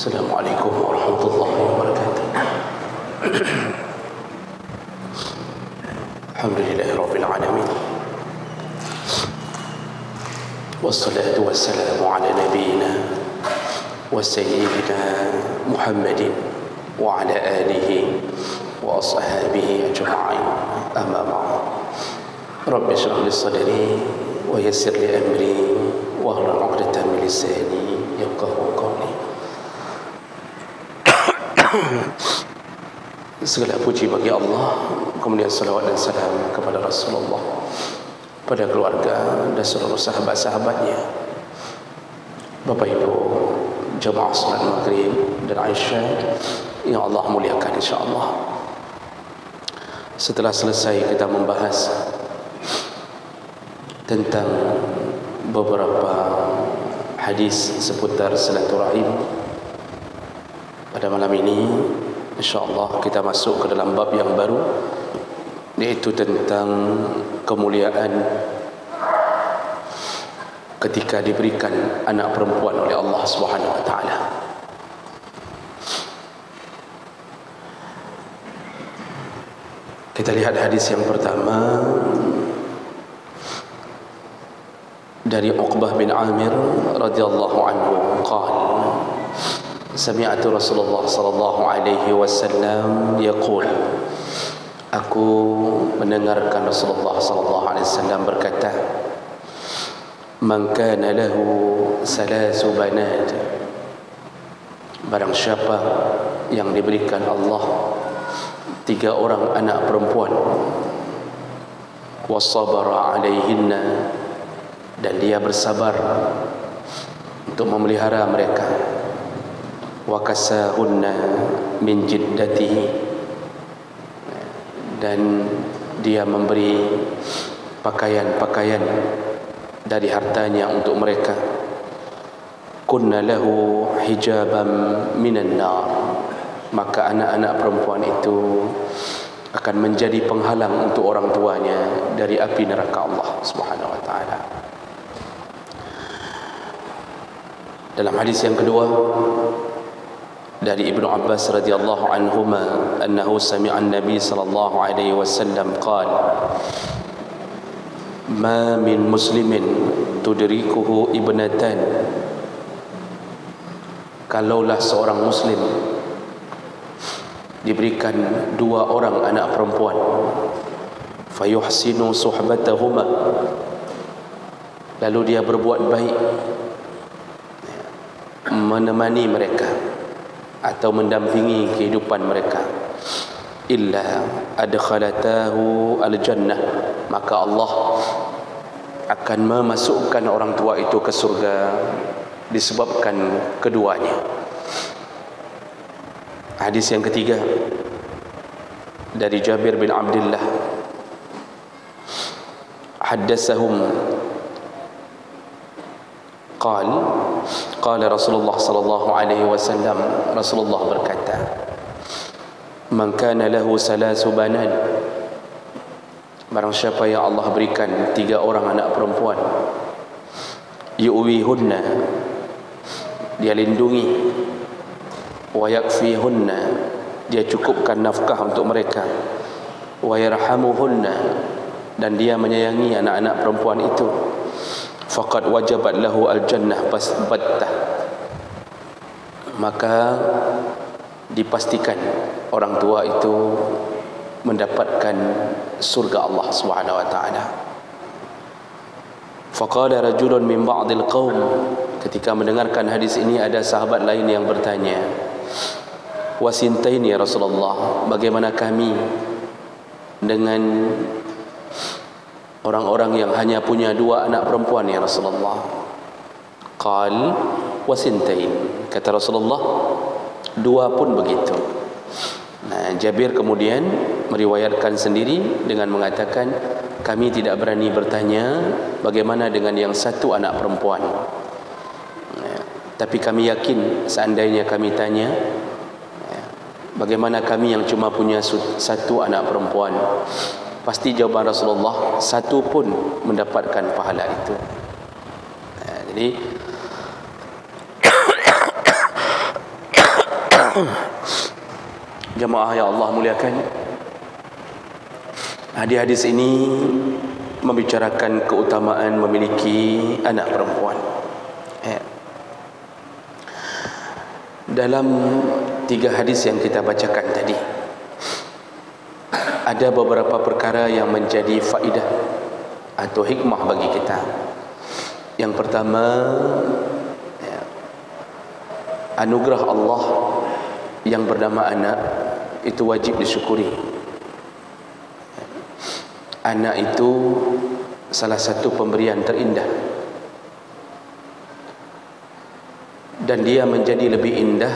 Assalamualaikum warahmatullahi wabarakatuh. Alhamdulillahirabbil alamin. Wassalatu wassalamu ala nabiyyina wa sayyidina Muhammadin wa ala alihi wa ashabihi ajma'in. Amma ba'd. Rabbi shrah li sadri wa yassir li amri wa hlul 'uqdatam min lisani yafqahu qawli. Segala puji bagi Allah, kemudian salawat dan salam kepada Rasulullah, pada keluarga dan seluruh sahabat-sahabatnya. Bapak Ibu jamaah salat maghrib dan Aisyah yang Allah muliakan insyaAllah, setelah selesai kita membahas tentang beberapa hadis seputar silaturahim, pada malam ini insyaAllah kita masuk ke dalam bab yang baru, yaitu tentang kemuliaan ketika diberikan anak perempuan oleh Allah Subhanahu wa taala. Kita lihat hadis yang pertama dari Uqbah bin Amir radhiyallahu anhu qala sami'tu Rasulullah sallallahu alaihi wasallam yaqul, aku mendengarkan Rasulullah sallallahu alaihi wasallam berkata, man kana lahu salasu banat, barang siapa yang diberikan Allah 3 orang anak perempuan, wasabara alaihinna, dan dia bersabar untuk memelihara mereka, wa kasahunna min jiddatihi, dan dia memberi pakaian-pakaian dari hartanya untuk mereka, kunna lahu hijaban minan nar, maka anak-anak perempuan itu akan menjadi penghalang untuk orang tuanya dari api neraka Allah Subhanahu wa taala. Dalam hadis yang kedua dari Ibnu Abbas radhiyallahu anhuma annahu sami'a an-nabi sallallahu alaihi wasallam qala, ma min muslimin tudrikuhu ibnatan, kalaulah seorang muslim diberikan 2 orang anak perempuan, fayuhsinu suhbatahuma, lalu dia berbuat baik menemani mereka atau mendampingi kehidupan mereka, illa adkhalatahu al-jannah, maka Allah akan memasukkan orang tua itu ke surga disebabkan keduanya. Hadis yang ketiga dari Jabir bin Abdullah, haddatsahum qala Rasulullah sallallahu alaihi wasallam, Rasulullah berkata, man kana lahu salasu banat, barang siapa yang Allah berikan 3 orang anak perempuan, yu'wihunna, dia lindungi, wa yakfihunna, dia cukupkan nafkah untuk mereka, wa yarhamuhunna, dan dia menyayangi anak-anak perempuan itu, faqad wajabat lahu al-jannah battah, maka dipastikan orang tua itu mendapatkan surga Allah Subhanahu wa taala. Faqala rajulun min ba'dil qaum, ketika mendengarkan hadis ini ada sahabat lain yang bertanya, wasintain ya Rasulullah, bagaimana kami dengan orang-orang yang hanya punya 2 anak perempuan ya Rasulullah? Qal wasintain, kata Rasulullah, 2 pun begitu. Nah, Jabir kemudian meriwayatkan sendiri dengan mengatakan, kami tidak berani bertanya bagaimana dengan yang 1 anak perempuan, tapi kami yakin seandainya kami tanya bagaimana kami yang cuma punya 1 anak perempuan, pasti jawaban Rasulullah 1 pun mendapatkan pahala itu. Jadi Jemaah yang Allah muliakan, hadis ini membicarakan keutamaan memiliki anak perempuan. Dalam 3 hadis yang kita bacakan tadi, ada beberapa perkara yang menjadi faedah atau hikmah bagi kita. Yang pertama, anugerah Allah yang bernama anak itu wajib disyukuri. Anak itu salah satu pemberian terindah, dan dia menjadi lebih indah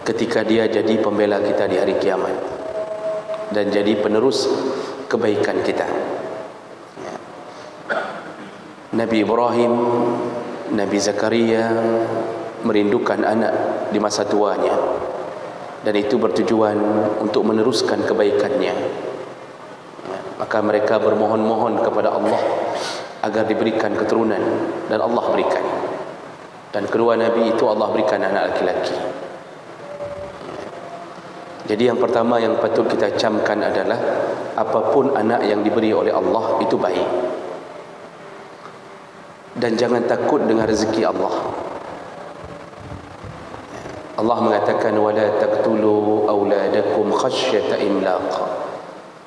ketika dia jadi pembela kita di hari kiamat dan jadi penerus kebaikan kita. Nabi Ibrahim, Nabi Zakaria merindukan anak di masa tuanya, dan itu bertujuan untuk meneruskan kebaikannya. Maka mereka bermohon-mohon kepada Allah agar diberikan keturunan, dan Allah berikan. Dan kedua Nabi itu Allah berikan anak laki-laki. Jadi yang pertama yang patut kita camkan adalah apapun anak yang diberi oleh Allah itu baik, dan jangan takut dengan rezeki Allah. Allah mengatakan wala taqtulu auladakum khasyata imlaq.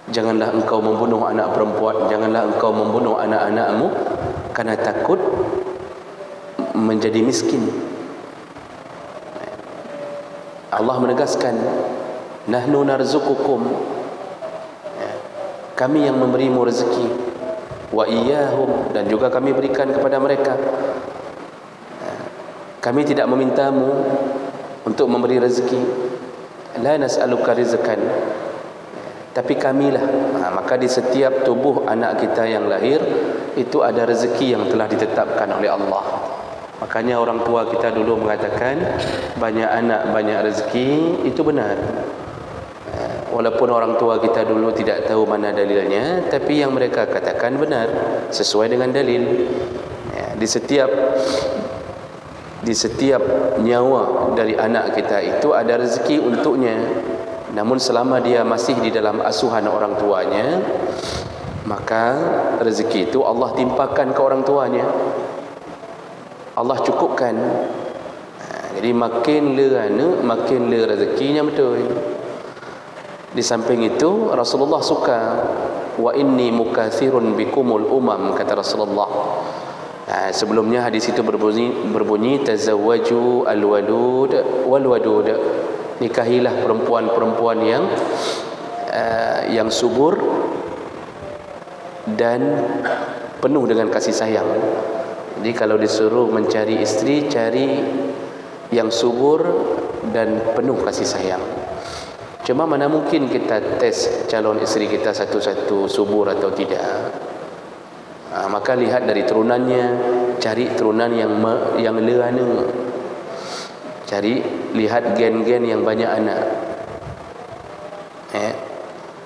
Janganlah engkau membunuh anak perempuan, janganlah engkau membunuh anak-anakmu karena takut menjadi miskin. Allah menegaskan nahnu narzuqukum, kami yang memberimu rezeki, wa iyyahum, dan juga kami berikan kepada mereka. Kami tidak memintamu untuk memberi rezeki. La nas'aluka rizqan, tapi kamilah. Maka di setiap tubuh anak kita yang lahir itu ada rezeki yang telah ditetapkan oleh Allah. Makanya orang tua kita dulu mengatakan banyak anak banyak rezeki, itu benar. Walaupun orang tua kita dulu tidak tahu mana dalilnya, tapi yang mereka katakan benar, sesuai dengan dalil. Di setiap nyawa dari anak kita itu ada rezeki untuknya. Namun selama dia masih di dalam asuhan orang tuanya, maka rezeki itu Allah timpakan ke orang tuanya, Allah cukupkan. Jadi makin le anak, makin le rezekinya betul. Di samping itu Rasulullah suka, wa inni mukathirun bikumul umam, kata Rasulullah. Sebelumnya hadis itu berbunyi tazawwaju al-walud wal-wadud. Nikahilah perempuan-perempuan yang subur dan penuh dengan kasih sayang. Jadi kalau disuruh mencari istri, cari yang subur dan penuh kasih sayang. Cuma mana mungkin kita tes calon istri kita satu-satu subur atau tidak. Maka lihat dari turunannya, cari turunan yang leana. Cari, lihat gen-gen yang banyak anak.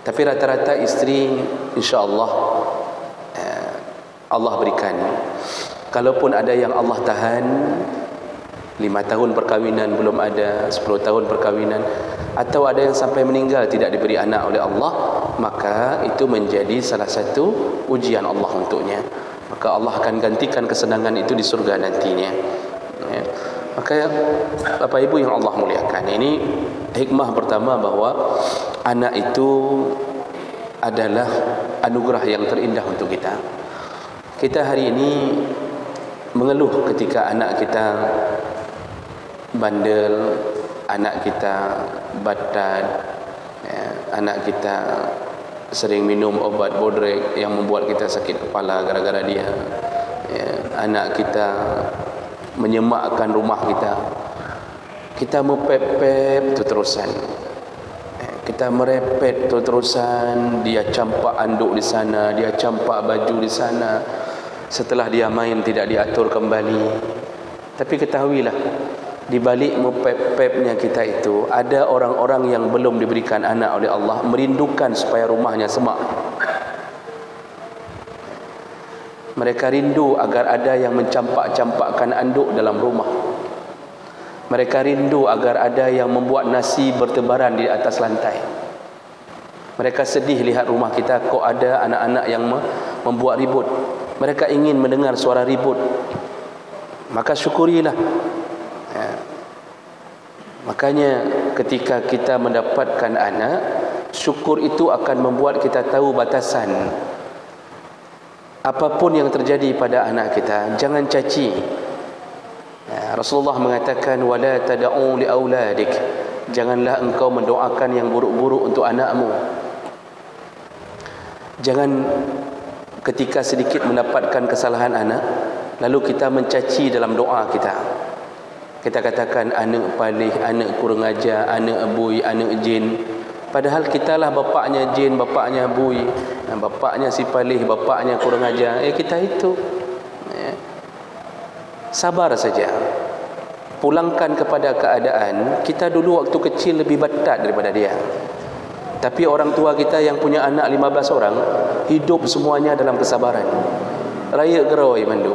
Tapi rata-rata istri insya-Allah Allah berikan. Kalaupun ada yang Allah tahan 5 tahun perkahwinan belum ada, 10 tahun perkahwinan, atau ada yang sampai meninggal tidak diberi anak oleh Allah, maka itu menjadi salah satu ujian Allah untuknya. Maka Allah akan gantikan kesenangan itu di surga nantinya. Maka Bapak Ibu yang Allah muliakan, ini hikmah pertama bahwa anak itu adalah anugerah yang terindah untuk kita. Kita hari ini mengeluh ketika anak kita bandel, anak kita badan, anak kita sering minum obat bodrek yang membuat kita sakit kepala gara-gara dia. Anak kita menyemakkan rumah kita. Kita mepep-pep terus-terusan. Kita merepet terus-terusan. Dia campak anduk di sana, dia campak baju di sana. Setelah dia main tidak diatur kembali. Tapi ketahuilah, di balik mepep-pepnya kita itu ada orang-orang yang belum diberikan anak oleh Allah, merindukan supaya rumahnya semak. Mereka rindu agar ada yang mencampak-campakkan anduk dalam rumah. Mereka rindu agar ada yang membuat nasi bertebaran di atas lantai. Mereka sedih lihat rumah kita kok ada anak-anak yang membuat ribut. Mereka ingin mendengar suara ribut. Maka syukurilah. Ya. Makanya ketika kita mendapatkan anak, syukur itu akan membuat kita tahu batasan. Apapun yang terjadi pada anak kita, jangan caci. Ya, Rasulullah mengatakan wala tad'u li auladik. Janganlah engkau mendoakan yang buruk-buruk untuk anakmu. Jangan ketika sedikit mendapatkan kesalahan anak, lalu kita mencaci dalam doa kita. Kita katakan anak palih, anak kurang ajar, anak abui, anak jin. Padahal kitalah bapaknya jin, bapaknya abui, bapaknya si palih, bapaknya kurang ajar. Kita itu sabar saja. Pulangkan kepada keadaan kita dulu waktu kecil lebih batat daripada dia. Tapi orang tua kita yang punya anak 15 orang hidup semuanya dalam kesabaran. Raya geroi mandu.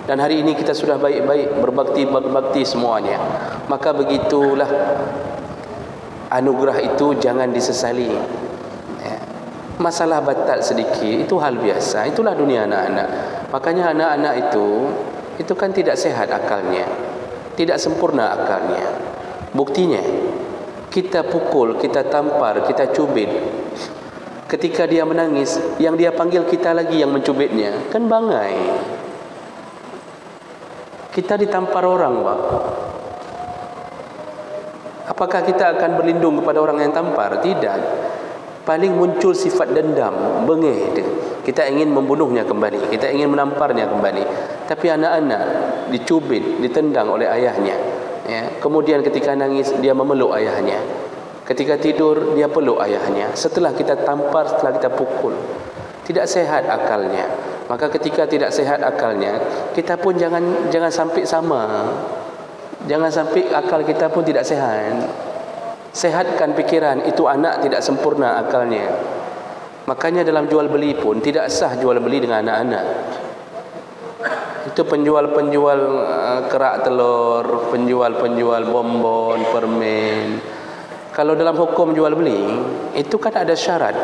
Dan hari ini kita sudah baik-baik berbakti semuanya. Maka begitulah anugerah itu jangan disesali. Masalah batat sedikit itu hal biasa. Itulah dunia anak-anak. Makanya anak-anak itu kan tidak sehat akalnya, tidak sempurna akalnya. Buktinya kita pukul, kita tampar, kita cubit. Ketika dia menangis, yang dia panggil kita lagi yang mencubitnya. Kan bangai. Kita ditampar orang, Pak. Apakah kita akan berlindung kepada orang yang tampar? Tidak. Paling muncul sifat dendam, bengih. Kita ingin membunuhnya kembali, kita ingin menamparnya kembali. Tapi anak-anak dicubit, ditendang oleh ayahnya. Kemudian ketika nangis dia memeluk ayahnya. Ketika tidur dia peluk ayahnya. Setelah kita tampar, setelah kita pukul, tidak sehat akalnya. Maka ketika tidak sehat akalnya, kita pun jangan sampai sama. Jangan sampai akal kita pun tidak sehat. Sehatkan pikiran. Itu anak tidak sempurna akalnya. Makanya dalam jual beli pun tidak sah jual beli dengan anak-anak. Itu penjual-penjual kerak telur, penjual-penjual bonbon, permen. Kalau dalam hukum jual beli, itu kan ada syarat.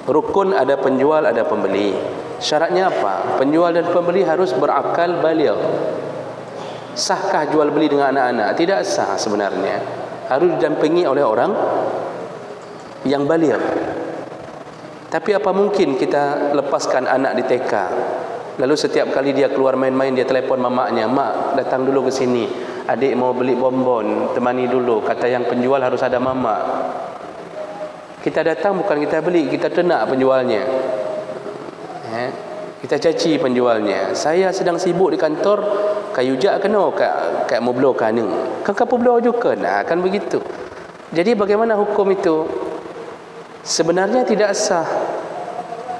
Rukun ada penjual, ada pembeli. Syaratnya apa? Penjual dan pembeli harus berakal baligh. Sahkah jual beli dengan anak-anak? Tidak sah sebenarnya. Harus didampingi oleh orang yang baligh. Tapi apa mungkin kita lepaskan anak di TK, lalu setiap kali dia keluar main-main dia telefon mamaknya, "Mak, datang dulu ke sini. Adik mau beli bonbon, temani dulu. Kata yang penjual harus ada mama." Kita datang bukan kita beli, kita tenak penjualnya. Kita caci penjualnya. Saya sedang sibuk di kantor, kayu jak kena kat moblo kaneng. Kan kapu blo juga. Nah, kan begitu. Jadi bagaimana hukum itu? Sebenarnya tidak sah.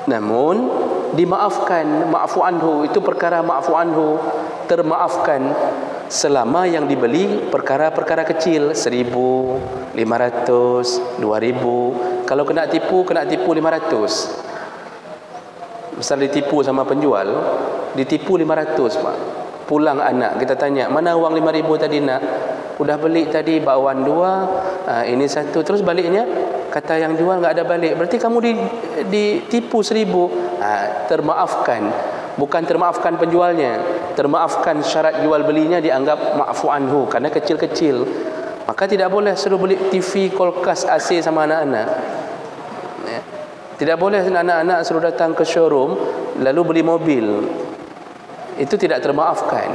Namun dimaafkan, ma'fu anhu, itu perkara ma'fu anhu, termaafkan selama yang dibeli perkara-perkara kecil, 1.000, 500, 2.000. Kalau kena tipu 500. Misal ditipu sama penjual, ditipu 500, Pak. Pulang anak, kita tanya, "Mana uang 5.000 tadi nak?" "Udah beli tadi bakwan 2, ini 1." Terus baliknya kata yang jual enggak ada balik. Berarti kamu ditipu 1.000. Termaafkan. Bukan termaafkan penjualnya, termaafkan syarat jual belinya dianggap ma'fu anhu karena kecil-kecil. Maka tidak boleh suruh beli TV, kulkas, AC sama anak-anak. Tidak boleh anak-anak suruh datang ke showroom lalu beli mobil. Itu tidak termaafkan.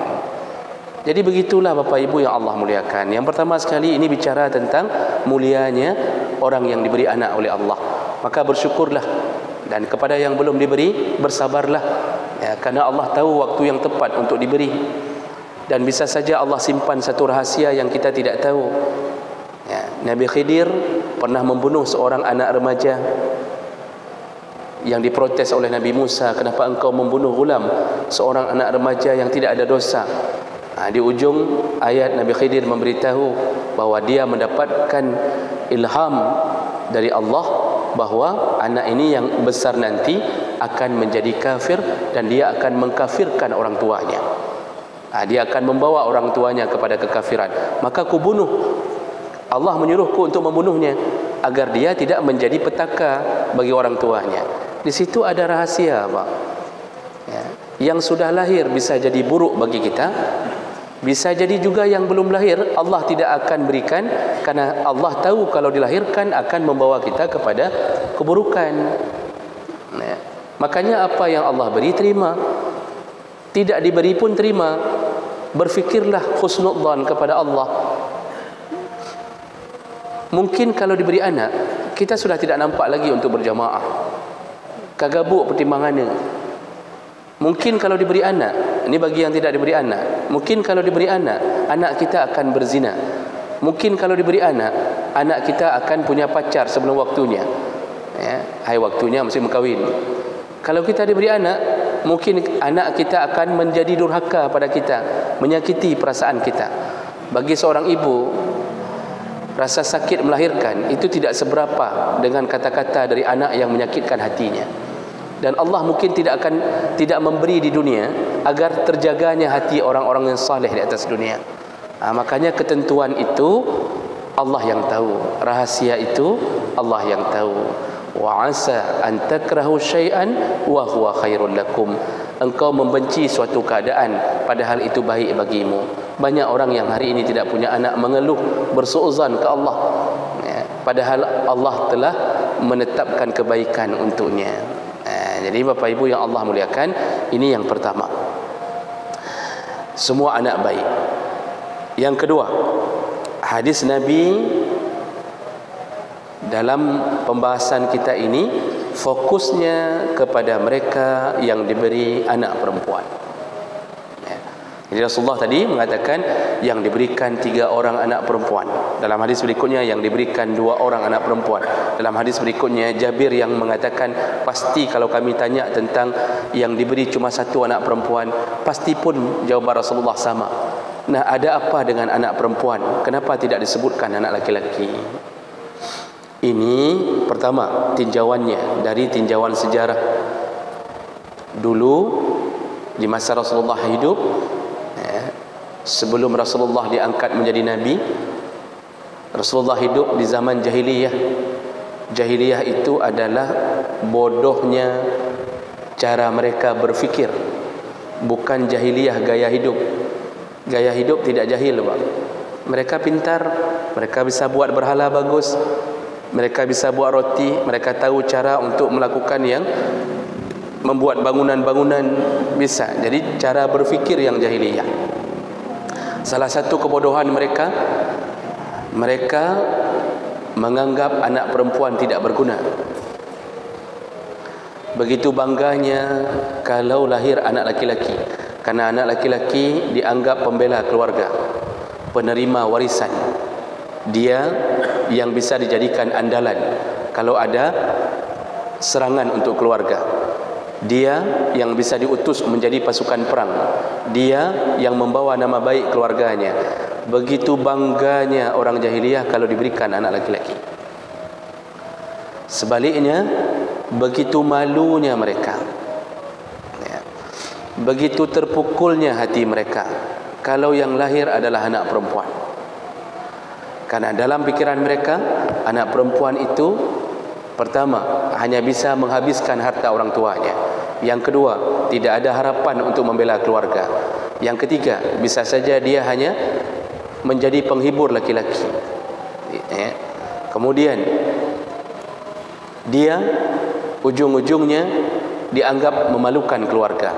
Jadi begitulah Bapak Ibu yang Allah muliakan. Yang pertama sekali ini bicara tentang mulianya orang yang diberi anak oleh Allah. Maka bersyukurlah, dan kepada yang belum diberi bersabarlah, karena Allah tahu waktu yang tepat untuk diberi. Dan bisa saja Allah simpan satu rahasia yang kita tidak tahu. Nabi Khidir pernah membunuh seorang anak remaja yang diprotes oleh Nabi Musa, "Kenapa engkau membunuh gulam, seorang anak remaja yang tidak ada dosa?" Di ujung ayat Nabi Khidir memberitahu bahwa dia mendapatkan ilham dari Allah bahwa anak ini yang besar nanti akan menjadi kafir dan dia akan mengkafirkan orang tuanya. Dia akan membawa orang tuanya kepada kekafiran. Maka ku bunuh. Allah menyuruhku untuk membunuhnya agar dia tidak menjadi petaka bagi orang tuanya. Di situ ada rahasia, Pak. Ya. Yang sudah lahir bisa jadi buruk bagi kita, bisa jadi juga yang belum lahir Allah tidak akan berikan, karena Allah tahu kalau dilahirkan akan membawa kita kepada keburukan. Ya. Makanya apa yang Allah beri terima, tidak diberi pun terima. Berfikirlah husnudzan kepada Allah. Mungkin kalau diberi anak, kita sudah tidak nampak lagi untuk berjamaah, kagabuk pertimbangannya. Mungkin kalau diberi anak, ini bagi yang tidak diberi anak, mungkin kalau diberi anak, anak kita akan berzina. Mungkin kalau diberi anak, anak kita akan punya pacar sebelum waktunya. Ya, hai waktunya mesti berkahwin. Kalau kita diberi anak, mungkin anak kita akan menjadi durhaka pada kita, menyakiti perasaan kita. Bagi seorang ibu, rasa sakit melahirkan itu tidak seberapa dengan kata-kata dari anak yang menyakitkan hatinya. Dan Allah mungkin tidak memberi di dunia agar terjaganya hati orang-orang yang saleh di atas dunia. Makanya ketentuan itu Allah yang tahu, rahasia itu Allah yang tahu. Wa asa an takrahu syai'an wa huwa khairul lakum. Engkau membenci suatu keadaan padahal itu baik bagimu. Banyak orang yang hari ini tidak punya anak mengeluh, bersuuzan ke Allah, ya, padahal Allah telah menetapkan kebaikan untuknya. Jadi Bapak Ibu yang Allah muliakan, ini yang pertama, semua anak baik. Yang kedua, hadis Nabi dalam pembahasan kita ini fokusnya kepada mereka yang diberi anak perempuan. Jadi Rasulullah tadi mengatakan yang diberikan 3 orang anak perempuan. Dalam hadis berikutnya yang diberikan 2 orang anak perempuan. Dalam hadis berikutnya Jabir yang mengatakan pasti kalau kami tanya tentang yang diberi cuma 1 anak perempuan, pasti pun jawaban Rasulullah sama. Nah, ada apa dengan anak perempuan? Kenapa tidak disebutkan anak laki-laki? Ini pertama tinjauannya dari tinjauan sejarah. Dulu di masa Rasulullah hidup, sebelum Rasulullah diangkat menjadi Nabi, Rasulullah hidup di zaman jahiliyah. Jahiliyah itu adalah bodohnya cara mereka berfikir, bukan jahiliyah gaya hidup. Gaya hidup tidak jahil, Pak. Mereka pintar, mereka bisa buat berhala bagus, mereka bisa buat roti, mereka tahu cara untuk melakukan yang membuat bangunan-bangunan bisa. Jadi cara berfikir yang jahiliyah. Salah satu kebodohan mereka, mereka menganggap anak perempuan tidak berguna. Begitu bangganya kalau lahir anak laki-laki, karena anak laki-laki dianggap pembela keluarga, penerima warisan. Dia yang bisa dijadikan andalan kalau ada serangan untuk keluarga. Dia yang bisa diutus menjadi pasukan perang. Dia yang membawa nama baik keluarganya. Begitu bangganya orang jahiliyah kalau diberikan anak laki-laki. Sebaliknya, begitu malunya mereka, ya, begitu terpukulnya hati mereka kalau yang lahir adalah anak perempuan. Karena dalam pikiran mereka, anak perempuan itu pertama, hanya bisa menghabiskan harta orang tuanya. Yang kedua, tidak ada harapan untuk membela keluarga. Yang ketiga, bisa saja dia hanya menjadi penghibur laki-laki. Kemudian, dia ujung-ujungnya dianggap memalukan keluarga.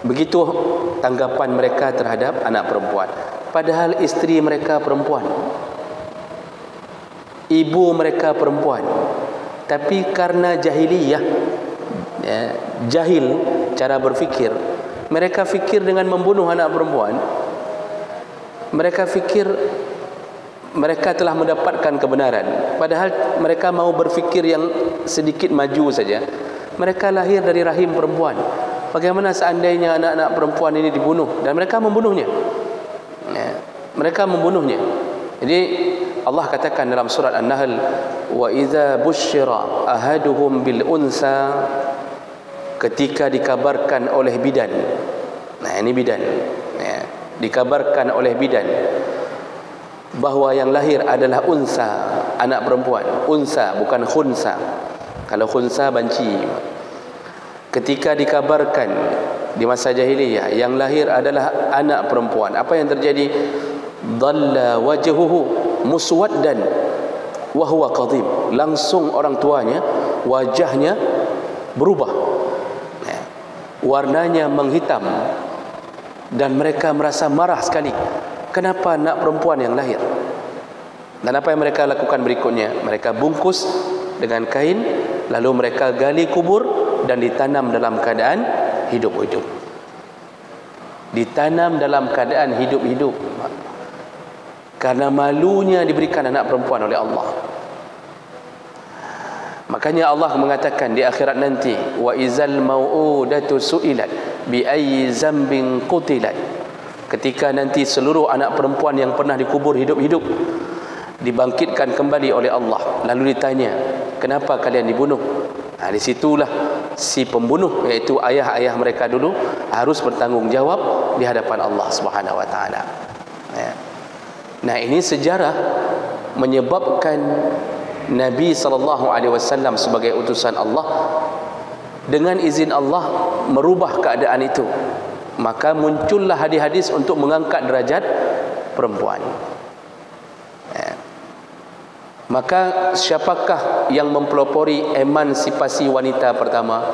Begitu tanggapan mereka terhadap anak perempuan. Padahal istri mereka perempuan, ibu mereka perempuan, tapi karena jahiliyah, ya, jahil cara berfikir, mereka fikir dengan membunuh anak perempuan. Mereka fikir mereka telah mendapatkan kebenaran, padahal mereka mau berfikir yang sedikit maju saja. Mereka lahir dari rahim perempuan. Bagaimana seandainya anak-anak perempuan ini dibunuh? Dan mereka membunuhnya, ya, mereka membunuhnya. Jadi Allah katakan dalam surat An-Nahl, wa idza busyira ahaduhum bil unsa, ketika dikabarkan oleh bidan, Nah, ini bidan. Ya, dikabarkan oleh bidan bahawa yang lahir adalah unsa, anak perempuan. Unsa, bukan khunsa. Kalau khunsa banci. Ketika dikabarkan di masa jahiliyah yang lahir adalah anak perempuan, apa yang terjadi? Dhalla wajhuhu muswaddan wa huwa qadhim. Langsung orang tuanya wajahnya berubah, warnanya menghitam, dan mereka merasa marah sekali. Kenapa anak perempuan yang lahir? Dan apa yang mereka lakukan berikutnya? Mereka bungkus dengan kain, lalu mereka gali kubur dan ditanam dalam keadaan hidup-hidup. Ditanam dalam keadaan hidup-hidup. Karena malunya diberikan anak perempuan oleh Allah. Makanya Allah mengatakan di akhirat nanti, wa izal mau'udatu su'ilat bi ayyi zambin qutilat. Ketika nanti seluruh anak perempuan yang pernah dikubur hidup-hidup dibangkitkan kembali oleh Allah, lalu ditanya, kenapa kalian dibunuh? Nah, di situlah si pembunuh, yaitu ayah-ayah mereka dulu, harus bertanggung jawab di hadapan Allah Subhanahu wa taala. Ya. Nah, ini sejarah menyebabkan Nabi SAW sebagai utusan Allah, dengan izin Allah merubah keadaan itu. Maka muncullah hadis-hadis untuk mengangkat derajat perempuan. Ya. Maka siapakah yang mempelopori emansipasi wanita pertama?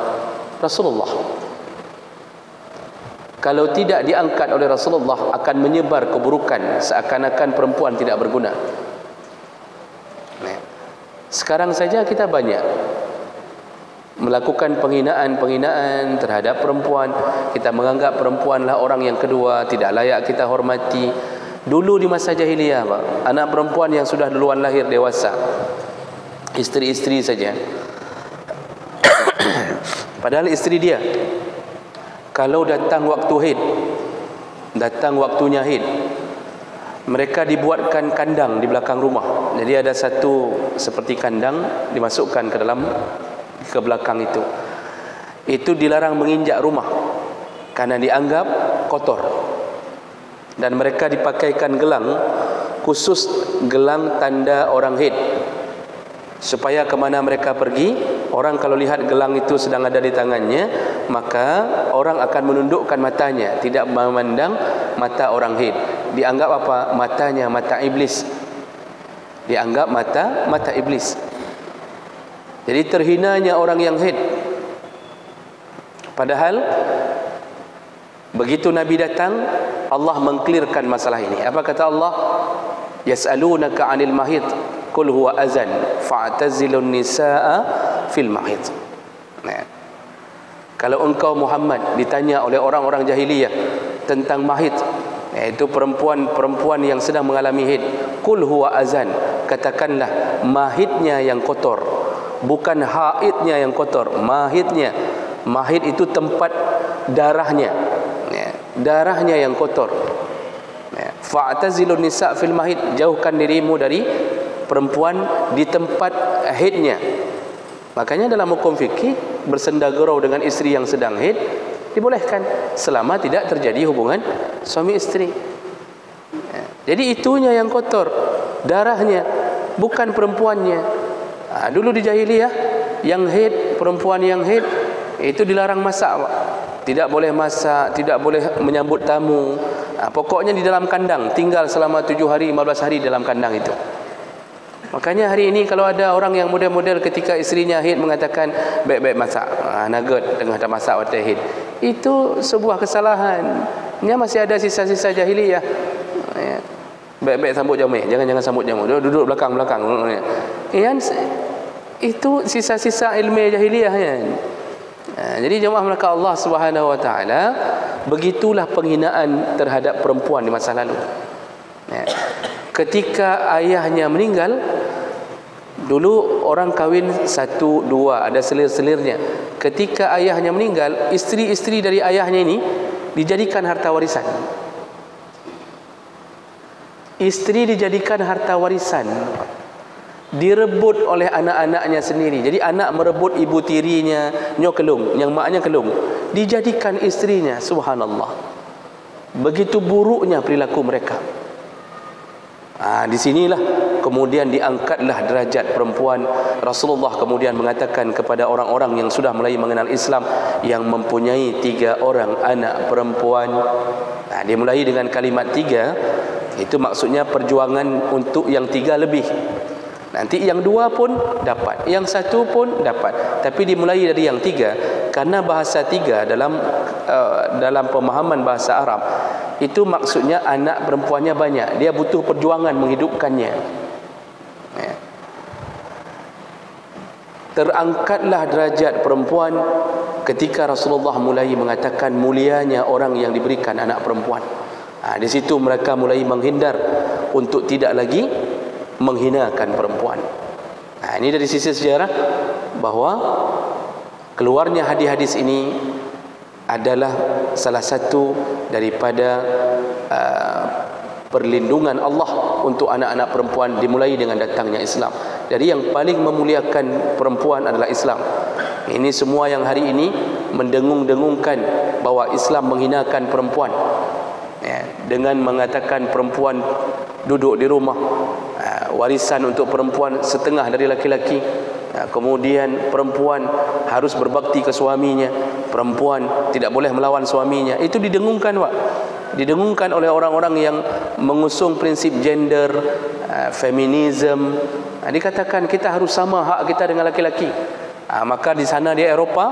Rasulullah. Kalau tidak diangkat oleh Rasulullah, akan menyebar keburukan, seakan-akan perempuan tidak berguna. Sekarang saja kita banyak melakukan penghinaan terhadap perempuan. Kita menganggap perempuanlah orang yang kedua, tidak layak kita hormati. Dulu di masa jahiliyah, Pak, anak perempuan yang sudah duluan lahir dewasa, isteri-isteri saja. Padahal isteri dia, kalau datang waktu haid, datang waktunya haid, mereka dibuatkan kandang di belakang rumah. Jadi ada satu seperti kandang dimasukkan ke belakang itu. Itu dilarang menginjak rumah karena dianggap kotor. Dan mereka dipakaikan gelang khusus, gelang tanda orang haid, supaya kemana mereka pergi, orang kalau lihat gelang itu sedang ada di tangannya, maka orang akan menundukkan matanya, tidak memandang mata orang haid. Dianggap apa? Matanya mata iblis. Dianggap mata iblis. Jadi terhinanya orang yang haid. Padahal begitu Nabi datang, Allah mengklirkan masalah ini. Apa kata Allah? Yas'alunaka 'anil mahid qul huwa azan fa'tazilun nisaa fil mahid. Nah, kalau engkau Muhammad ditanya oleh orang-orang jahiliyah tentang mahid, yaitu perempuan yang sedang mengalami haid, qul huwa azan, katakanlah mahidnya yang kotor, bukan haidnya yang kotor, mahidnya. Mahid itu tempat darahnya, ya, darahnya yang kotor. Ya. Fa'tazilun nisa fil mahid, jauhkan dirimu dari perempuan di tempat haidnya. Makanya dalam hukum fikih, bersenda gurau dengan istri yang sedang haid dibolehkan selama tidak terjadi hubungan suami istri. Ya. Jadi itunya yang kotor, darahnya, bukan perempuannya. Dulu di jahiliyah, yang haid, perempuan yang haid itu dilarang masak, Pak. Tidak boleh masak, tidak boleh menyambut tamu. Pokoknya di dalam kandang, tinggal selama 7 hari, 15 hari dalam kandang itu. Makanya hari ini kalau ada orang yang model-model ketika istrinya haid mengatakan baik-baik masak, nagot tengah dah masak waktu haid, itu sebuah kesalahan. Ini masih ada sisa-sisa jahiliyah. Baik-baik sambut jamu, jangan sambut jamu, duduk belakang-belakang. Itu sisa-sisa ilmu jahiliyah, kan? Jadi jemaah maka Allah Subhanahu wa taala, begitulah penghinaan terhadap perempuan di masa lalu. Ketika ayahnya meninggal, dulu orang kahwin 1, 2, ada selir-selirnya. Ketika ayahnya meninggal, istri-istri dari ayahnya ini dijadikan harta warisan. Istri dijadikan harta warisan, direbut oleh anak-anaknya sendiri. Jadi anak merebut ibu tirinya, nyok kelung, yang maknya kelung, dijadikan istrinya. Subhanallah. Begitu buruknya perilaku mereka. Di sinilah kemudian diangkatlah derajat perempuan. Rasulullah kemudian mengatakan kepada orang-orang yang sudah mulai mengenal Islam, yang mempunyai 3 orang anak perempuan. Dia mulai dengan kalimat 3. Itu maksudnya perjuangan untuk yang 3 lebih. Nanti yang 2 pun dapat, yang 1 pun dapat. Tapi dimulai dari yang 3, karena bahasa 3 dalam pemahaman bahasa Arab itu maksudnya anak perempuannya banyak, dia butuh perjuangan menghidupkannya. Terangkatlah derajat perempuan ketika Rasulullah mulai mengatakan mulianya orang yang diberikan anak perempuan. Di situ mereka mulai menghindar untuk tidak lagi menghinakan perempuan. Ini dari sisi sejarah, bahwa keluarnya hadis-hadis ini adalah salah satu daripada perlindungan Allah untuk anak-anak perempuan, dimulai dengan datangnya Islam. Jadi yang paling memuliakan perempuan adalah Islam. Ini semua yang hari ini mendengung-dengungkan bahwa Islam menghinakan perempuan, dengan mengatakan perempuan duduk di rumah, warisan untuk perempuan setengah dari laki-laki, kemudian perempuan harus berbakti ke suaminya, perempuan tidak boleh melawan suaminya. Itu didengungkan, Pak. Didengungkan oleh orang-orang yang mengusung prinsip gender, feminism. Dikatakan kita harus sama hak kita dengan laki-laki. Maka di sana di Eropah,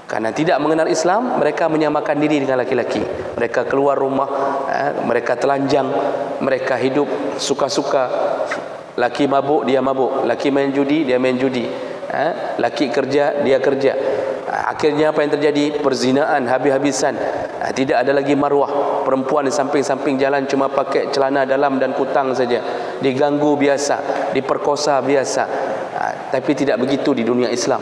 karena tidak mengenal Islam, mereka menyamakan diri dengan laki-laki. Mereka keluar rumah, mereka telanjang, mereka hidup suka-suka. Laki mabuk, dia mabuk. Laki main judi, dia main judi. Laki kerja, dia kerja. Akhirnya apa yang terjadi? Perzinaan habis-habisan. Tidak ada lagi maruah. Perempuan di samping-samping jalan cuma pakai celana dalam dan kutang saja. Diganggu biasa, diperkosa biasa. Tapi tidak begitu di dunia Islam.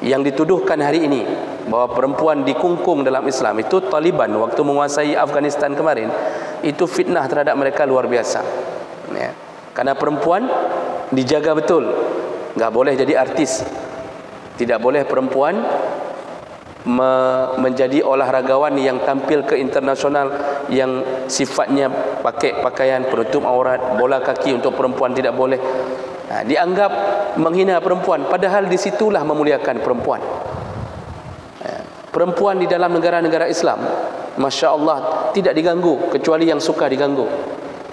Yang dituduhkan hari ini bahwa perempuan dikungkung dalam Islam, itu Taliban waktu menguasai Afghanistan kemarin, itu fitnah terhadap mereka luar biasa. Karena perempuan dijaga betul, nggak boleh jadi artis, tidak boleh perempuan menjadi olahragawan yang tampil ke internasional yang sifatnya pakai pakaian penutup aurat, bola kaki untuk perempuan tidak boleh. Dianggap menghina perempuan, padahal disitulah memuliakan perempuan. Perempuan di dalam negara-negara Islam, Masya Allah, tidak diganggu kecuali yang suka diganggu.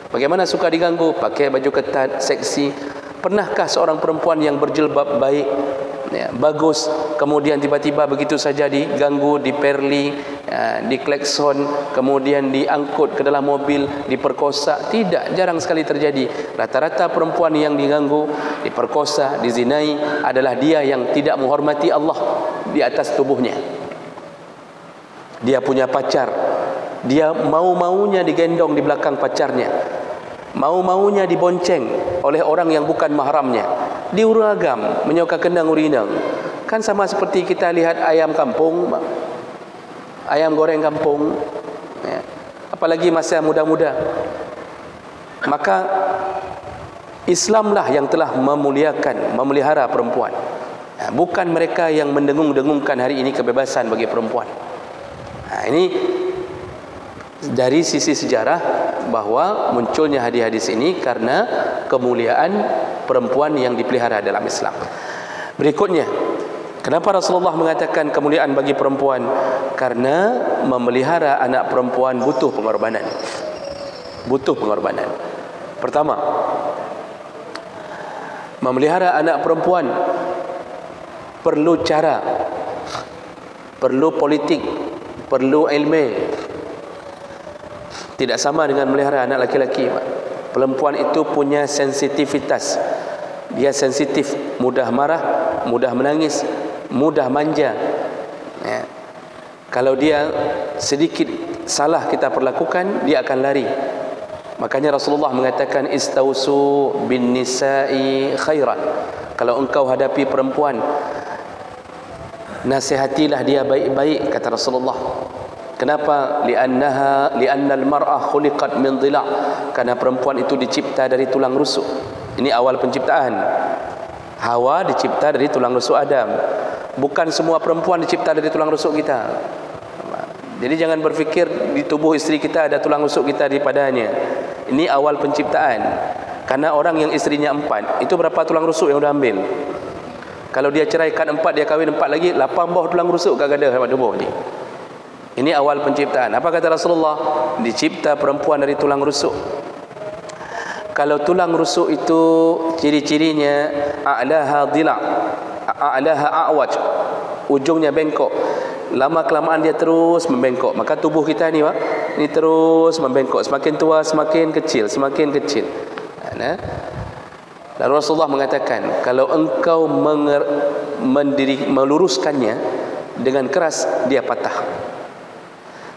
Bagaimana suka diganggu? Pakai baju ketat, seksi. Pernahkah seorang perempuan yang berjilbab baik, bagus, kemudian tiba-tiba begitu saja diganggu, diperli, diklekson, kemudian diangkut ke dalam mobil, diperkosa? Tidak, jarang sekali terjadi. Rata-rata perempuan yang diganggu, diperkosa, dizinai adalah dia yang tidak menghormati Allah di atas tubuhnya. Dia punya pacar, dia mau-maunya digendong di belakang pacarnya, mau-maunya dibonceng oleh orang yang bukan mahramnya, diuragam, menyoka kendang urinang. Kan sama seperti kita lihat ayam kampung, ayam goreng kampung, apalagi masa muda-muda. Maka Islamlah yang telah memuliakan, memelihara perempuan, bukan mereka yang mendengung-dengungkan hari ini kebebasan bagi perempuan. Ini dari sisi sejarah, bahwa munculnya hadis-hadis ini karena kemuliaan perempuan yang dipelihara dalam Islam. Berikutnya, kenapa Rasulullah mengatakan kemuliaan bagi perempuan? Karena memelihara anak perempuan butuh pengorbanan. Butuh pengorbanan. Pertama, memelihara anak perempuan perlu cara, perlu politik, perlu ilmu. Tidak sama dengan melihara anak laki-laki. Perempuan itu punya sensitivitas. Dia sensitif, mudah marah, mudah menangis, mudah manja. Kalau dia sedikit salah kita perlakukan, dia akan lari. Makanya Rasulullah mengatakan istausu bin nisa'i khairan. Kalau engkau hadapi perempuan, nasihatilah dia baik-baik, kata Rasulullah. Kenapa? Li'annal mar'ah khuliqat min dhila'. Karena perempuan itu dicipta dari tulang rusuk. Ini awal penciptaan. Hawa dicipta dari tulang rusuk Adam. Bukan semua perempuan dicipta dari tulang rusuk kita. Jadi jangan berfikir di tubuh isteri kita ada tulang rusuk kita daripadanya. Ini awal penciptaan. Karena orang yang istrinya 4, itu berapa tulang rusuk yang sudah ambil? Kalau dia ceraikan 4, dia kahwin 4 lagi, 8 buah tulang rusuk kagak ada pada tubuh ni. Ini awal penciptaan. Apa kata Rasulullah? Dicipta perempuan dari tulang rusuk. Kalau tulang rusuk itu ciri-cirinya a'laha dhila', a'laha a'waj, ujungnya bengkok. Lama kelamaan dia terus membengkok. Maka tubuh kita ni Pak, ni terus membengkok. Semakin tua semakin kecil, semakin kecil. Nah, lalu Rasulullah mengatakan, kalau engkau meluruskannya dengan keras, dia patah.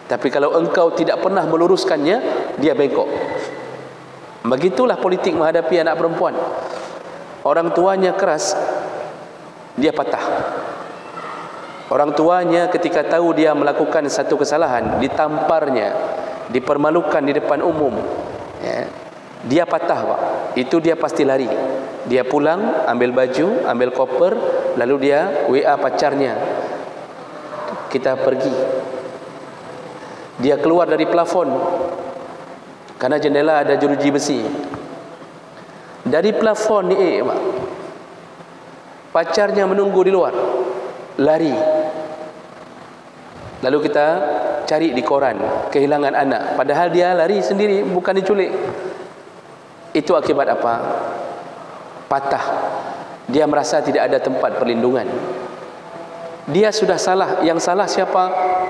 Tapi kalau engkau tidak pernah meluruskannya, dia bengkok. Begitulah politik menghadapi anak perempuan. Orang tuanya keras, dia patah. Orang tuanya ketika tahu dia melakukan satu kesalahan, ditamparnya, dipermalukan di depan umum, ya, dia patah Pak. Itu dia pasti lari. Dia pulang, ambil baju, ambil koper, lalu dia WA pacarnya, kita pergi. Dia keluar dari plafon, karena jendela ada jeruji besi. Dari plafon ni Pak, pacarnya menunggu di luar, lari. Lalu kita cari di koran, kehilangan anak. Padahal dia lari sendiri, bukan diculik. Itu akibat apa? Patah. Dia merasa tidak ada tempat perlindungan. Dia sudah salah. Yang salah siapa?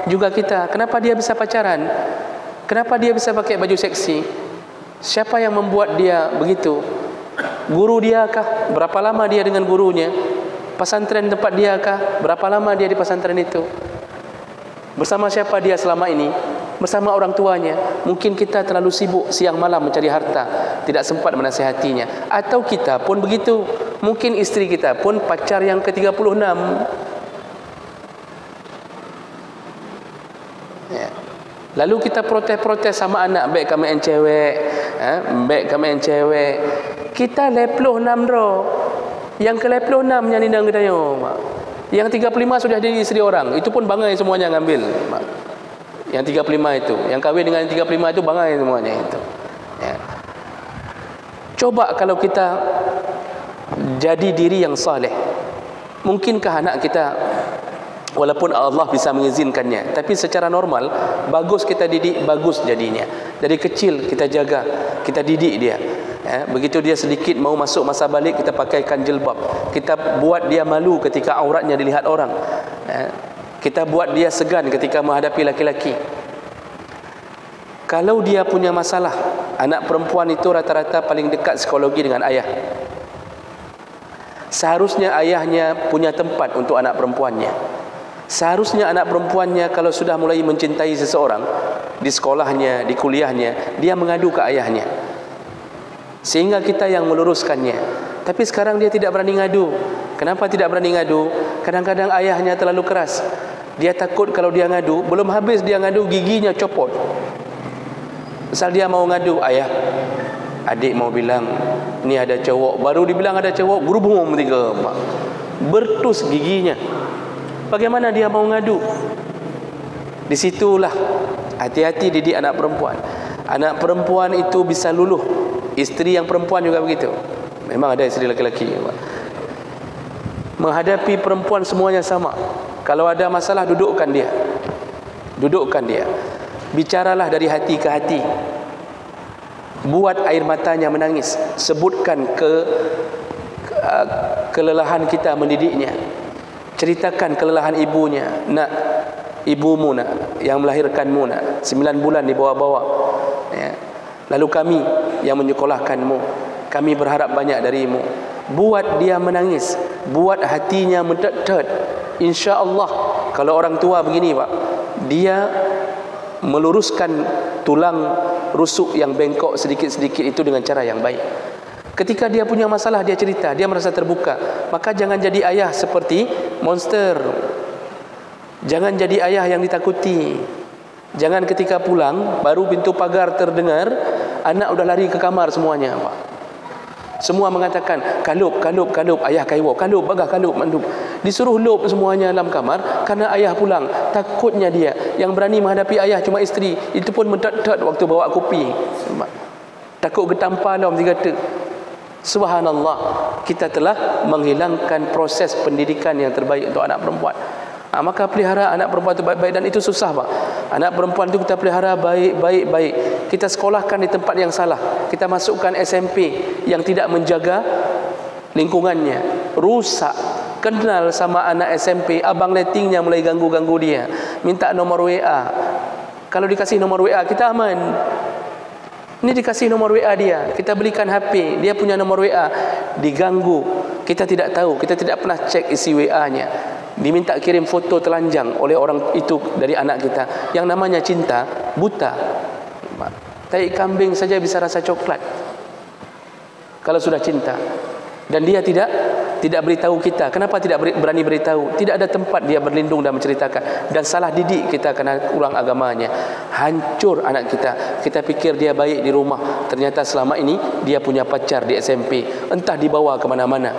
Juga kita. Kenapa dia bisa pacaran? Kenapa dia bisa pakai baju seksi? Siapa yang membuat dia begitu? Guru dia kah? Berapa lama dia dengan gurunya? Pesantren tempat dia kah? Berapa lama dia di pesantren itu? Bersama siapa dia selama ini? Bersama orang tuanya. Mungkin kita terlalu sibuk siang malam mencari harta, tidak sempat menasihatinya. Atau kita pun begitu. Mungkin istri kita pun pacar yang ke-36. Ya. Lalu kita protes-protes sama anak, baik kami yang cewek, baik kami yang cewek. Kita 26 ro. Yang ke-26 yang nindang gedayo, Mak. Yang 35 sudah jadi isteri orang. Itu pun bangai semuanya ngambil, Mak. Yang 35 itu, yang kahwin dengan yang 35 itu bangai semuanya itu. Ya. Coba kalau kita jadi diri yang saleh, mungkinkah anak kita, walaupun Allah bisa mengizinkannya, tapi secara normal bagus kita didik, bagus jadinya. Dari kecil kita jaga, kita didik dia. Ya, begitu dia sedikit mau masuk masa balik, kita pakaikan jilbab. Kita buat dia malu ketika auratnya dilihat orang. Ya, kita buat dia segan ketika menghadapi laki-laki. Kalau dia punya masalah, anak perempuan itu rata-rata paling dekat psikologi dengan ayah. Seharusnya ayahnya punya tempat untuk anak perempuannya. Seharusnya anak perempuannya kalau sudah mulai mencintai seseorang, di sekolahnya, di kuliahnya, dia mengadu ke ayahnya, sehingga kita yang meluruskannya. Tapi sekarang dia tidak berani ngadu. Kenapa tidak berani ngadu? Kadang-kadang ayahnya terlalu keras. Dia takut kalau dia ngadu, belum habis dia ngadu, giginya copot. Misal dia mau ngadu, ayah, adik mau bilang ni ada cowok, baru dibilang ada cowok, gerubung tiga, bertus giginya. Bagaimana dia mau ngadu? Disitulah hati-hati didik anak perempuan. Anak perempuan itu bisa luluh. Isteri yang perempuan juga begitu. Memang ada isteri laki-laki, menghadapi perempuan semuanya sama. Kalau ada masalah, dudukkan dia. Dudukkan dia. Bicaralah dari hati ke hati. Buat air matanya menangis. Sebutkan kelelahan kita mendidiknya. Ceritakan kelelahan ibunya. Nak, ibumu nak, yang melahirkanmu nak, 9 bulan dibawa-bawa, ya. Lalu kami yang menyekolahkanmu, kami berharap banyak darimu. Buat dia menangis, buat hatinya mendet-det. InsyaAllah kalau orang tua begini, Pak, dia meluruskan tulang rusuk yang bengkok sedikit-sedikit itu dengan cara yang baik. Ketika dia punya masalah, dia cerita, dia merasa terbuka. Maka jangan jadi ayah seperti monster. Jangan jadi ayah yang ditakuti. Jangan ketika pulang, baru pintu pagar terdengar, anak udah lari ke kamar semuanya, Pak. Semua mengatakan, kalup, kalup, kalup, ayah kaiwo, kalup, bagah, kalup, mandub. Disuruh lop semuanya dalam kamar kerana ayah pulang. Takutnya dia. Yang berani menghadapi ayah cuma isteri. Itu pun mendet-det waktu bawa kopi. Takut getampar dalam 3 kata. Subhanallah, kita telah menghilangkan proses pendidikan yang terbaik untuk anak perempuan. Maka pelihara anak perempuan itu baik-baik, dan itu susah, Pak. Anak perempuan itu kita pelihara baik-baik. Kita sekolahkan di tempat yang salah. Kita masukkan SMP yang tidak menjaga lingkungannya, rusak. Kenal sama anak SMP, abang lettingnya mulai ganggu-ganggu dia, minta nomor WA. Kalau dikasih nomor WA, kita aman. Ini dikasih nomor WA dia, kita belikan HP, dia punya nomor WA, diganggu. Kita tidak tahu, kita tidak pernah cek isi WA-nya. Diminta kirim foto telanjang oleh orang itu dari anak kita. Yang namanya cinta buta. Tai kambing saja bisa rasa coklat kalau sudah cinta. Dan dia tidak beritahu kita. Kenapa tidak berani beritahu? Tidak ada tempat dia berlindung dan menceritakan. Dan salah didik kita kena ulang agamanya. Hancur anak kita. Kita fikir dia baik di rumah, ternyata selama ini dia punya pacar di SMP, entah dibawa ke mana-mana.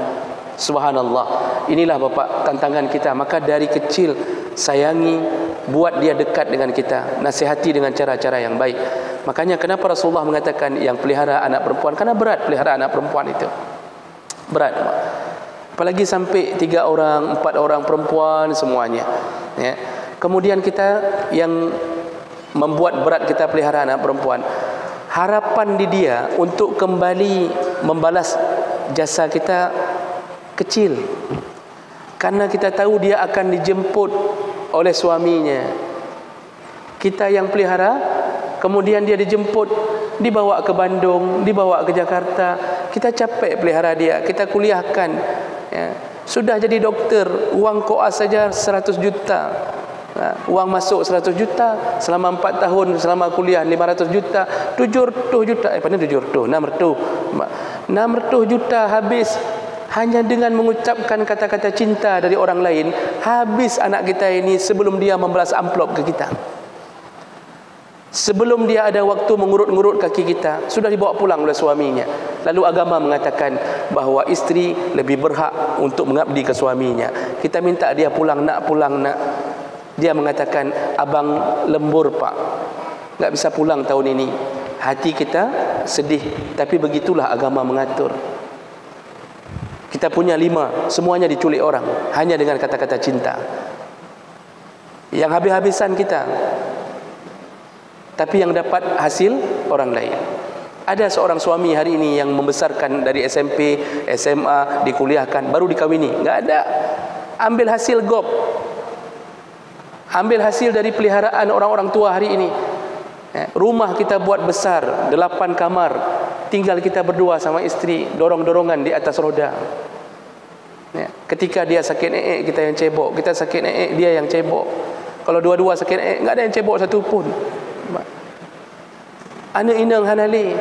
Subhanallah. Inilah Bapak tantangan kita. Maka dari kecil sayangi, buat dia dekat dengan kita, nasihati dengan cara-cara yang baik. Makanya kenapa Rasulullah mengatakan yang pelihara anak perempuan, karena berat pelihara anak perempuan itu. Berat, apalagi sampai 3 orang, 4 orang perempuan semuanya, ya. Kemudian kita yang membuat berat kita pelihara anak perempuan, harapan di dia untuk kembali membalas jasa kita kecil, karena kita tahu dia akan dijemput oleh suaminya. Kita yang pelihara, kemudian dia dijemput, dibawa ke Bandung, dibawa ke Jakarta. Kita capek pelihara dia, kita kuliahkan, ya. Sudah jadi dokter, uang koas saja 100 juta. Uang masuk 100 juta, selama 4 tahun selama kuliah 500 juta, 700 juta, 600 juta habis hanya dengan mengucapkan kata-kata cinta dari orang lain. Habis anak kita ini sebelum dia membalas amplop ke kita. Sebelum dia ada waktu mengurut-ngurut kaki kita, sudah dibawa pulang oleh suaminya. Lalu agama mengatakan bahawa isteri lebih berhak untuk mengabdi ke suaminya. Kita minta dia pulang nak. Dia mengatakan, abang lembur Pak, tak bisa pulang tahun ini. Hati kita sedih, tapi begitulah agama mengatur. Kita punya 5, semuanya diculik orang hanya dengan kata-kata cinta. Yang habis-habisan kita, tapi yang dapat hasil orang lain. Ada seorang suami hari ini yang membesarkan dari SMP, SMA, dikuliahkan, baru dikawini. Enggak ada. Ambil hasil GOP. Ambil hasil dari peliharaan orang-orang tua hari ini. Rumah kita buat besar, 8 kamar. Tinggal kita berdua sama isteri, dorong-dorongan di atas roda. Ketika dia sakit neek, kita yang cebok. Kita sakit neek, dia yang cebok. Kalau dua-dua sakit neek, enggak ada yang cebok satu pun. Anak inang hanali.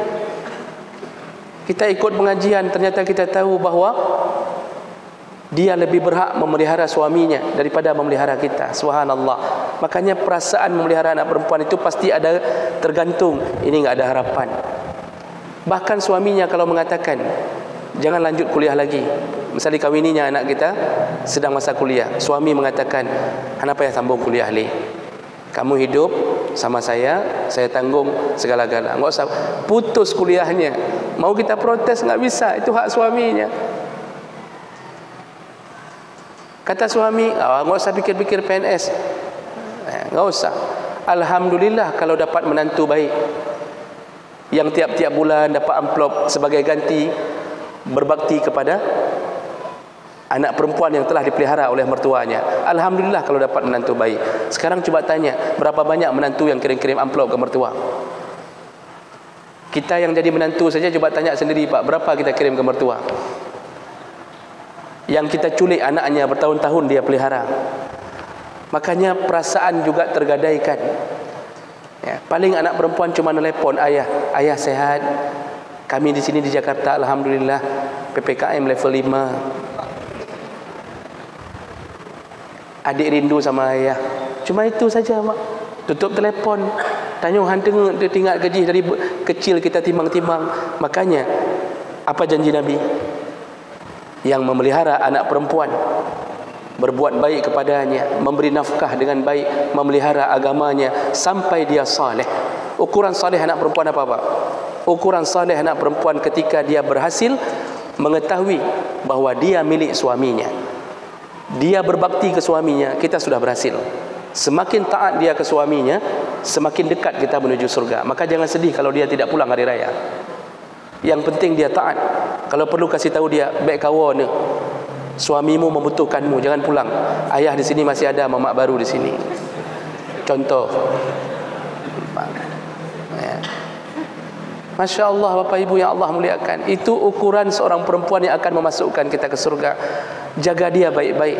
Kita ikut pengajian, ternyata kita tahu bahawa dia lebih berhak memelihara suaminya daripada memelihara kita. Subhanallah. Makanya perasaan memelihara anak perempuan itu pasti ada tergantung. Ini enggak ada harapan. Bahkan suaminya kalau mengatakan jangan lanjut kuliah lagi, misalnya kawininya anak kita sedang masa kuliah, suami mengatakan kenapa ya sambung kuliah li? Kamu hidup sama saya tanggung segala-gala. Enggak usah putus kuliahnya. Mau kita protes enggak bisa, itu hak suaminya. Kata suami, enggak usah pikir-pikir PNS. Enggak usah. Alhamdulillah kalau dapat menantu baik, yang tiap-tiap bulan dapat amplop sebagai ganti berbakti kepada anak perempuan yang telah dipelihara oleh mertuanya. Alhamdulillah kalau dapat menantu baik. Sekarang coba tanya, berapa banyak menantu yang kirim-kirim amplop ke mertua? Kita yang jadi menantu saja coba tanya sendiri, Pak, berapa kita kirim ke mertua? Yang kita culik anaknya bertahun-tahun dia pelihara. Makanya perasaan juga tergadaikan. Ya, paling anak perempuan cuma nelpon, ayah sehat. Kami di sini di Jakarta alhamdulillah PPKM level 5. Adik rindu sama ayah. Cuma itu saja, Mak. Tutup telefon. Tanya hantu dia tinggal gaji dari kecil kita timbang-timbang. Makanya apa janji Nabi? Yang memelihara anak perempuan berbuat baik kepadanya, memberi nafkah dengan baik, memelihara agamanya sampai dia saleh. Ukuran saleh anak perempuan apa, Pak? Ukuran saleh anak perempuan ketika dia berhasil mengetahui bahawa dia milik suaminya, dia berbakti ke suaminya, kita sudah berhasil. Semakin taat dia ke suaminya, semakin dekat kita menuju surga. Maka jangan sedih kalau dia tidak pulang hari raya. Yang penting dia taat. Kalau perlu kasih tahu dia, baik kawan ni, suamimu membutuhkanmu, jangan pulang. Ayah di sini masih ada, mamak baru di sini. Contoh. Ya. Masya Allah, Bapak Ibu yang Allah muliakan. Itu ukuran seorang perempuan yang akan memasukkan kita ke surga. Jaga dia baik-baik.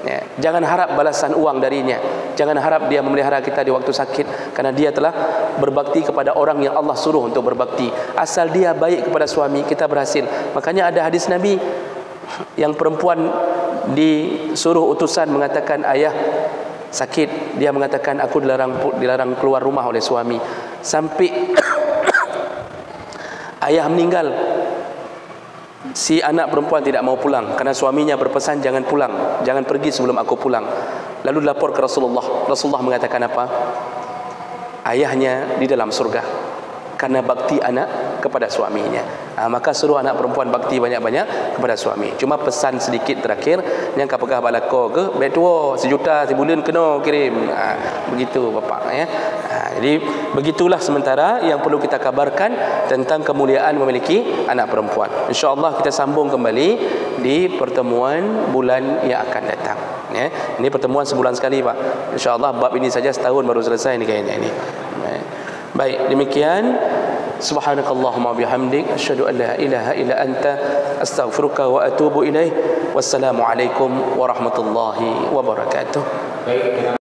Ya. Jangan harap balasan uang darinya. Jangan harap dia memelihara kita di waktu sakit, karena dia telah berbakti kepada orang yang Allah suruh untuk berbakti. Asal dia baik kepada suami, kita berhasil. Makanya ada hadis Nabi yang perempuan disuruh utusan mengatakan ayah sakit, dia mengatakan aku dilarang keluar rumah oleh suami sampai ayah meninggal. Si anak perempuan tidak mau pulang karena suaminya berpesan jangan pulang, jangan pergi sebelum aku pulang. Lalu lapor ke Rasulullah. Rasulullah mengatakan apa? Ayahnya di dalam surga karena bakti anak kepada suaminya. Maka suruh anak perempuan bakti banyak-banyak kepada suami. Cuma pesan sedikit terakhir, yang kapagah balako ke bet tua sejuta sebulan kena kirim. Begitu bapak ya. Jadi begitulah sementara yang perlu kita kabarkan tentang kemuliaan memiliki anak perempuan. Insya-Allah kita sambung kembali di pertemuan bulan yang akan datang ya. Ini pertemuan sebulan sekali Pak. Insya-Allah bab ini saja setahun baru selesai ni kayaknya ini. Baik, demikian. Subhanakallahumma bihamdik asyhadu an la ilaha illa anta astaghfiruka wa atubu ilaih. Wassalamualaikum warahmatullahi wabarakatuh. Baik.